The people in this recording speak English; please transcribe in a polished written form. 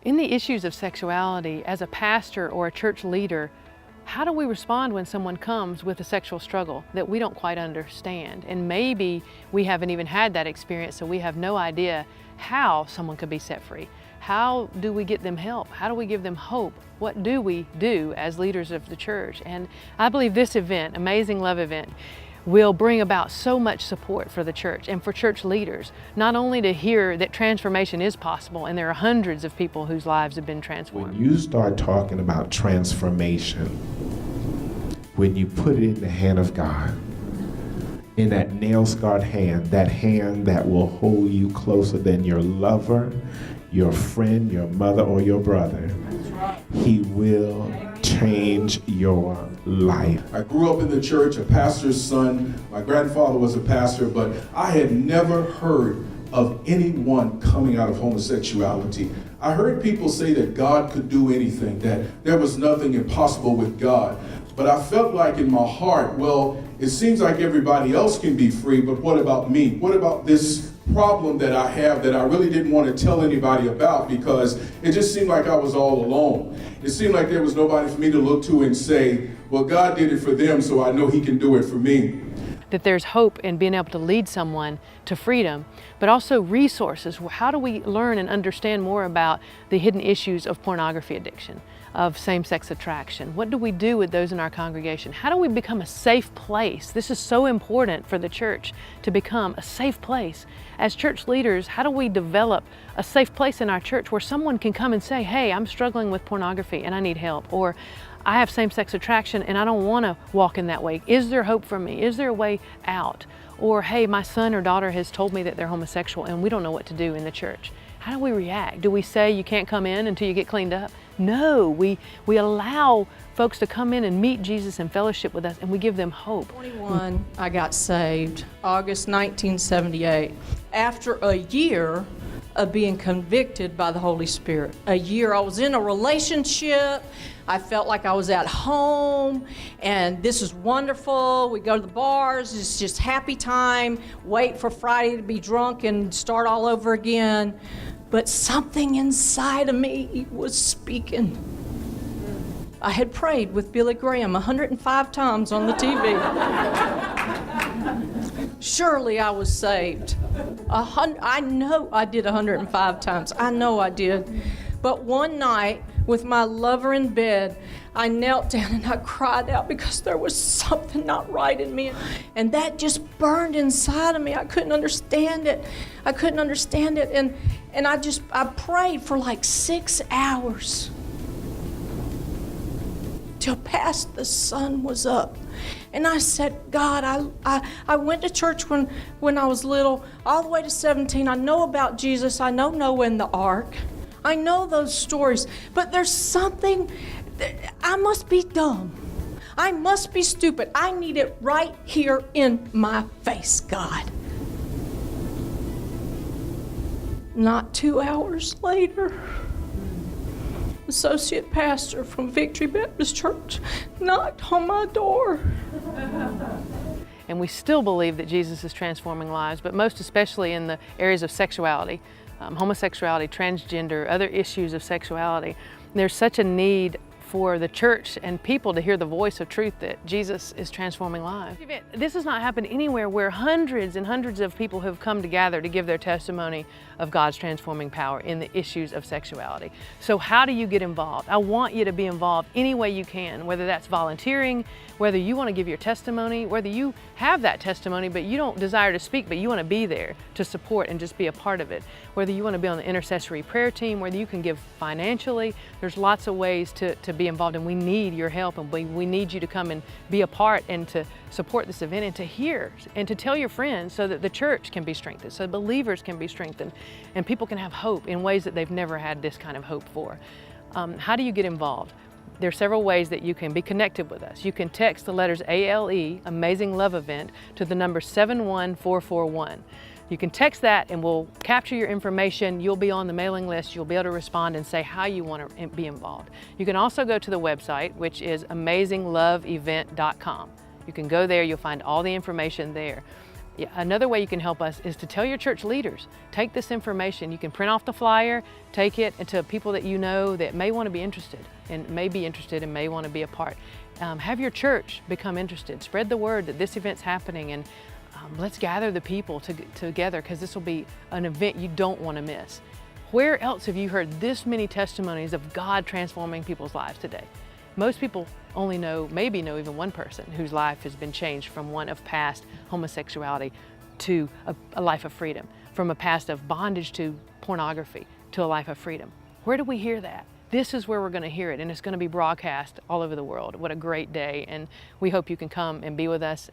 In the issues of sexuality, as a pastor or a church leader, how do we respond when someone comes with a sexual struggle that we don't quite understand? And maybe we haven't even had that experience, so we have no idea how someone could be set free. How do we get them help? How do we give them hope? What do we do as leaders of the church? And I believe this event, Amazing Love Event, will bring about so much support for the church and for church leaders, not only to hear that transformation is possible, and there are hundreds of people whose lives have been transformed. When you start talking about transformation, when you put it in the hand of God, in that nail-scarred hand that will hold you closer than your lover, your friend, your mother, or your brother, He will change your life. I grew up in the church, a pastor's son. My grandfather was a pastor, but I had never heard of anyone coming out of homosexuality. I heard people say that God could do anything, that there was nothing impossible with God. But I felt like in my heart, well, it seems like everybody else can be free, but what about me? What about this problem that I have that I really didn't want to tell anybody about, because it just seemed like I was all alone. It seemed like there was nobody for me to look to and say, well, God did it for them, so I know He can do it for me. That there's hope in being able to lead someone to freedom, but also resources. How do we learn and understand more about the hidden issues of pornography addiction, of same-sex attraction? What do we do with those in our congregation? How do we become a safe place? This is so important for the church, to become a safe place. As church leaders, how do we develop a safe place in our church where someone can come and say, hey, I'm struggling with pornography and I need help, or I have same-sex attraction and I don't want to walk in that way. Is there hope for me? Is there a way out? Or, hey, my son or daughter has told me that they're homosexual and we don't know what to do in the church. How do we react? Do we say you can't come in until you get cleaned up? No, we allow folks to come in and meet Jesus and fellowship with us, and we give them hope. 21, I got saved, August 1978, after a year of being convicted by the Holy Spirit. A year I was in a relationship, I felt like I was at home, and this is wonderful. We go to the bars, it's just happy time, wait for Friday to be drunk and start all over again. But something inside of me was speaking. I had prayed with Billy Graham 105 times on the TV. Surely I was saved. I know I did 105 times. I know I did. But one night, with my lover in bed, I knelt down and I cried out because there was something not right in me. And that just burned inside of me. I couldn't understand it. And I prayed for like 6 hours till past the sun was up. And I said, God, I went to church when I was little, all the way to 17. I know about Jesus. I know Noah and the ark. I know those stories. But there's something, I must be dumb. I must be stupid. I need it right here in my face, God. Not 2 hours later, associate pastor from Victory Baptist Church knocked on my door. And we still believe that Jesus is transforming lives, but most especially in the areas of sexuality, homosexuality, transgender, other issues of sexuality. There's such a need for the church and people to hear the voice of truth that Jesus is transforming lives. This has not happened anywhere where hundreds and hundreds of people have come together to give their testimony of God's transforming power in the issues of sexuality. So how do you get involved? I want you to be involved any way you can, whether that's volunteering, whether you want to give your testimony, whether you have that testimony but you don't desire to speak but you want to be there to support and just be a part of it, whether you want to be on the intercessory prayer team, whether you can give financially. There's lots of ways to be involved, and we need your help, and we need you to come and be a part and to support this event and to hear and to tell your friends so that the church can be strengthened, so believers can be strengthened, and people can have hope in ways that they've never had this kind of hope for. How do you get involved? There are several ways that you can be connected with us. You can text the letters ALE, Amazing Love Event, to the number 71441. You can text that and we'll capture your information. You'll be on the mailing list. You'll be able to respond and say how you want to be involved. You can also go to the website, which is amazingloveevent.com. You can go there, you'll find all the information there. Yeah, another way you can help us is to tell your church leaders. Take this information. You can print off the flyer, take it to people that you know that may want to be interested and may want to be a part. Have your church become interested. Spread the word that this event's happening, and let's gather the people together, because this will be an event you don't want to miss. Where else have you heard this many testimonies of God transforming people's lives today? Most people only maybe know even one person whose life has been changed from one of past homosexuality to a life of freedom, from a past of bondage to pornography to a life of freedom. Where do we hear that? This is where we're going to hear it, and it's going to be broadcast all over the world. What a great day, and we hope you can come and be with us.